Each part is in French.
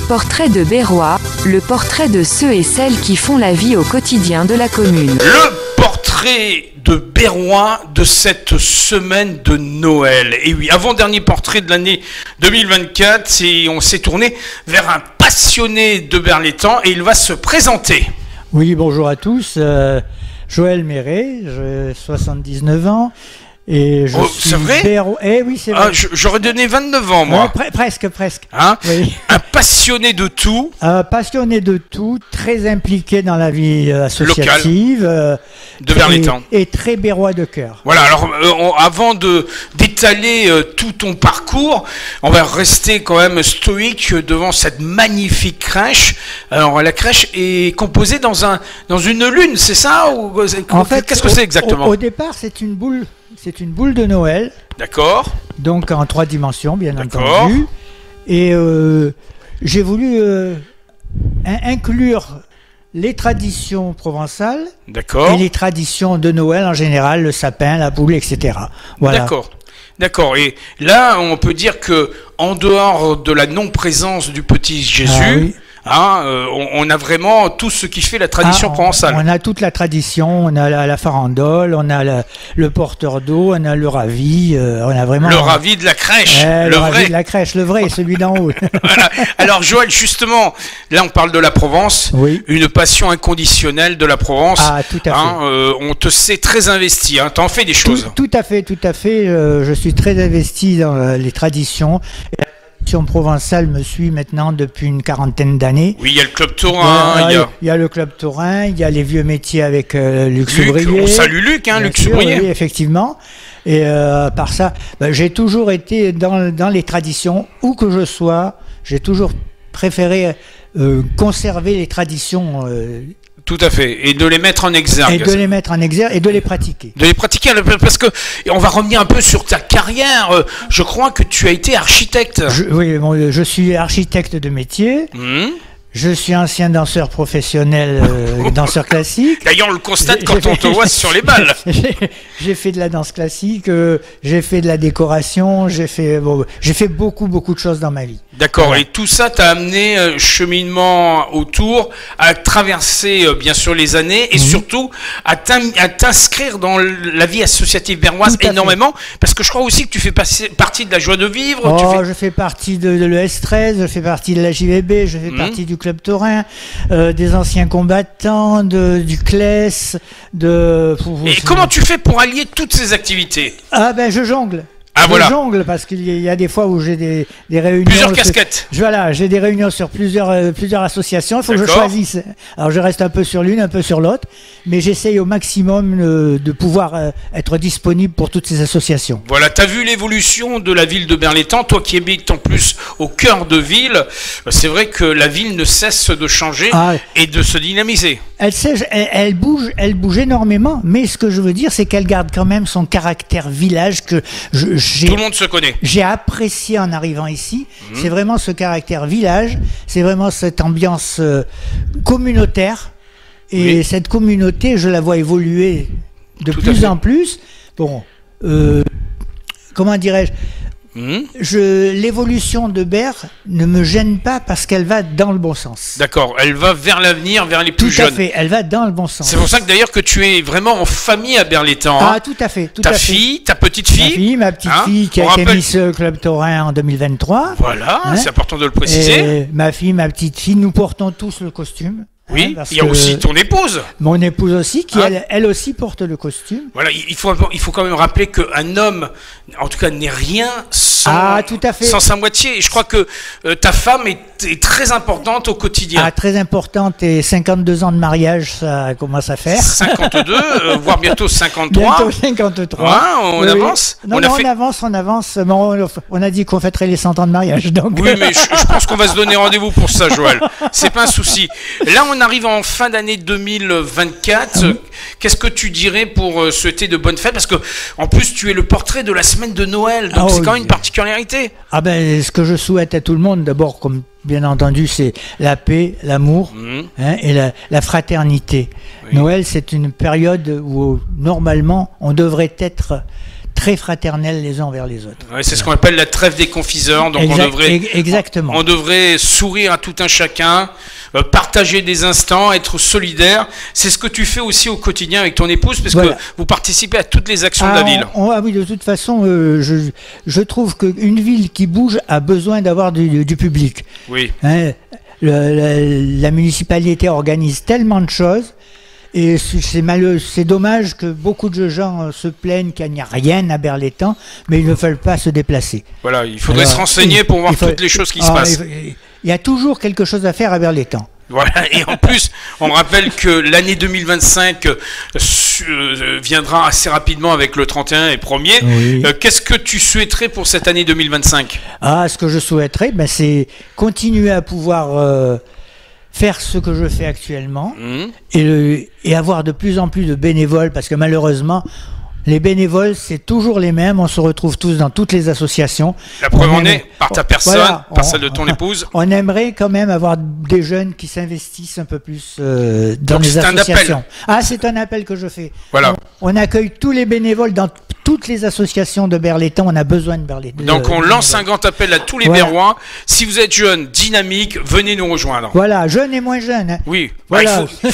Portrait de Berrois, le portrait de ceux et celles qui font la vie au quotidien de la commune. Le portrait de Berrois de cette semaine de Noël. Et oui, avant-dernier portrait de l'année 2024, et on s'est tourné vers un passionné de Berlétan et il va se présenter. Oui, bonjour à tous. Joël Méret, j'ai 79 ans. Et je suis c'est vrai oui, c'est vrai. J'aurais donné 29 ans, moi. Presque. Hein, oui. Un passionné de tout. Passionné de tout, très impliqué dans la vie associative. De Berlétan. Et très berrois de cœur. Voilà, alors avant d'étaler tout ton parcours, on va rester quand même stoïque devant cette magnifique crèche. Alors la crèche est composée dans une lune, c'est ça ou, en fait, qu'est-ce que c'est exactement? Au départ, c'est une boule de Noël. D'accord. Donc en 3 dimensions, bien entendu. Et j'ai voulu inclure les traditions provençales. D'accord. Et les traditions de Noël en général, le sapin, la boule, etc. Voilà. D'accord. Et là, on peut dire que en dehors de la non-présence du petit Jésus, on a vraiment tout ce qui fait la tradition provençale. On a toute la tradition, on a la farandole, on a le porteur d'eau, on a le ravi, on a vraiment... Le ravi de la crèche, le ravi de la crèche, le vrai, celui d'en haut. Voilà. Alors Joël, justement, là on parle de la Provence, oui. Une passion inconditionnelle de la Provence. Ah, tout à fait. On te sait très investi, t'en fais des choses. Tout à fait. Je suis très investi dans les traditions. La tradition provençale me suit maintenant depuis une 40aine d'années. Oui, il y a le club taurin. Il y a le club taurin, il y a les vieux métiers avec Luc Soubrier. On salue Luc, Luc Soubrier. Oui, effectivement. Et par ça, j'ai toujours été dans les traditions, où que je sois, j'ai toujours préféré conserver les traditions. Tout à fait, et de les mettre en exergue. Et de les mettre en exergue et de les pratiquer. De les pratiquer, parce que on va revenir un peu sur ta carrière. Je crois que tu as été architecte. Je suis architecte de métier. Je suis ancien danseur professionnel, danseur classique. D'ailleurs, on le constate quand on te voit sur les balles. J'ai fait de la danse classique, j'ai fait de la décoration, j'ai fait beaucoup de choses dans ma vie. D'accord, voilà. Et tout ça t'a amené cheminement autour, à traverser bien sûr les années et surtout à t'inscrire dans la vie associative berroise énormément, parce que je crois aussi que tu fais partie de la joie de vivre. Je fais partie de l'ES13, je fais partie de la JVB, je fais partie du club taurin, des anciens combattants, du CLES, Et comment tu fais pour allier toutes ces activités? Je jongle. Je jongle parce qu'il y a des fois où j'ai des réunions. Plusieurs casquettes. J'ai des réunions sur plusieurs associations. Il faut que je choisisse. Alors je reste un peu sur l'une, un peu sur l'autre, mais j'essaye au maximum de pouvoir être disponible pour toutes ces associations. Voilà, tu as vu l'évolution de la ville de Berlétan, toi qui habites en plus au cœur de ville. C'est vrai que la ville ne cesse de changer et de se dynamiser. Elle bouge énormément, mais ce que je veux dire, c'est qu'elle garde quand même son caractère village que tout le monde se connaît. J'ai apprécié en arrivant ici. C'est vraiment ce caractère village, c'est vraiment cette ambiance communautaire. Et cette communauté, je la vois évoluer de plus en plus. Bon, comment dirais-je, l'évolution de Berre ne me gêne pas parce qu'elle va dans le bon sens. D'accord, elle va vers l'avenir, vers les plus jeunes. Tout à fait, elle va dans le bon sens. C'est pour ça que d'ailleurs que tu es vraiment en famille à Berlétan. Tout à fait. Ta fille, ta petite fille. Ma petite fille qui a été Miss Club Taurin en 2023. Voilà, c'est important de le préciser. Et ma petite fille, nous portons tous le costume. Oui, il y a aussi ton épouse. Mon épouse aussi, qui elle aussi porte le costume. Voilà, il faut quand même rappeler qu'un homme, en tout cas, n'est rien sans sa moitié. Et je crois que ta femme est très importante au quotidien. Très importante, et 52 ans de mariage, ça commence à faire. 52, voire bientôt 53. Bientôt 53. On avance. On avance. On a dit qu'on fêterait les 100 ans de mariage. Donc. Oui, mais je pense qu'on va se donner rendez-vous pour ça, Joël. C'est pas un souci. Là, on arrive en fin d'année 2024. Qu'est-ce que tu dirais pour souhaiter de bonnes fêtes? Parce que, en plus, tu es le portrait de la semaine de Noël. Donc, c'est quand même une particularité. Ce que je souhaite à tout le monde, d'abord, comme bien entendu, c'est la paix, l'amour et la fraternité. Oui. Noël, c'est une période où, normalement, on devrait être très fraternels les uns envers les autres. Ouais, c'est ce qu'on appelle la trêve des confiseurs. Donc exactement. On devrait sourire à tout un chacun, partager des instants, être solidaire. C'est ce que tu fais aussi au quotidien avec ton épouse, parce que vous participez à toutes les actions de la ville. Oui, de toute façon, je trouve qu'une ville qui bouge a besoin d'avoir du public. Oui. Hein, la municipalité organise tellement de choses. Et c'est dommage que beaucoup de gens se plaignent qu'il n'y a rien à Berlétan, mais ils ne veulent pas se déplacer. Voilà, il faudrait se renseigner pour voir toutes les choses qui se passent. Il y a toujours quelque chose à faire à Berlétan. Voilà, et en plus, on rappelle que l'année 2025 viendra assez rapidement avec le 31 et 1er. Oui. Qu'est-ce que tu souhaiterais pour cette année 2025 ? Ce que je souhaiterais, c'est continuer à pouvoir faire ce que je fais actuellement et avoir de plus en plus de bénévoles, parce que malheureusement, les bénévoles, c'est toujours les mêmes. On se retrouve tous dans toutes les associations. La preuve en est, par ta personne, par celle de ton épouse. On aimerait quand même avoir des jeunes qui s'investissent un peu plus dans les associations. C'est un appel que je fais. Voilà. On accueille tous les bénévoles dans toutes les associations de Berlétan. On a besoin de Berlétan. Donc on lance un grand appel à tous les Berrois. Si vous êtes jeune, dynamique, venez nous rejoindre. Voilà, jeunes et moins jeunes. Hein. Oui. Voilà. Il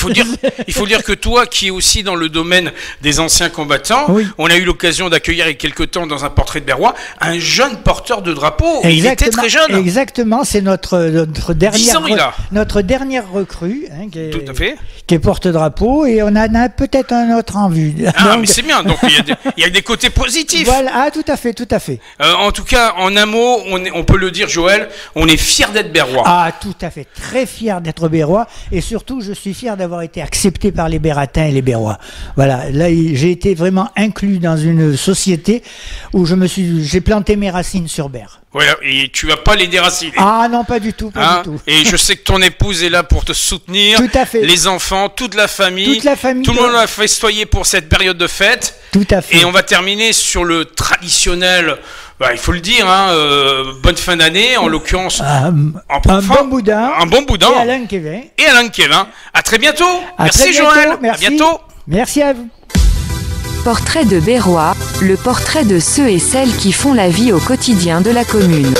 faut dire que toi, qui es aussi dans le domaine des anciens combattants, on a eu l'occasion d'accueillir il y a quelque temps dans un portrait de Berrois un jeune porteur de drapeau. Il était très jeune. Exactement, c'est notre dernière recrue Tout à fait. Qui est porte-drapeau, et on en a peut-être un autre en vue. Mais c'est bien, donc il y a des côtés positifs. Voilà, tout à fait. En tout cas, en un mot, on peut le dire, Joël, on est fiers d'être Berrois. Tout à fait, très fiers d'être Berrois, et surtout, je suis fier d'avoir été accepté par les Berratins et les Berrois. Voilà, là, j'ai été vraiment inclus dans une société où j'ai planté mes racines sur Berre. Voilà, et tu vas pas les déraciner. Non, pas du tout, du tout. Et je sais que ton épouse est là pour te soutenir. Tout à fait. Les enfants, toute la famille. Tout le monde a festoyé pour cette période de fête. Tout à fait. Et on va terminer sur le traditionnel, il faut le dire, bonne fin d'année, en l'occurrence. Un bon boudin. Un bon boudin. Et Alain Kévin. À très bientôt. Merci Joël. Merci. À bientôt. Merci à vous. Portrait de Berrois, le portrait de ceux et celles qui font la vie au quotidien de la commune.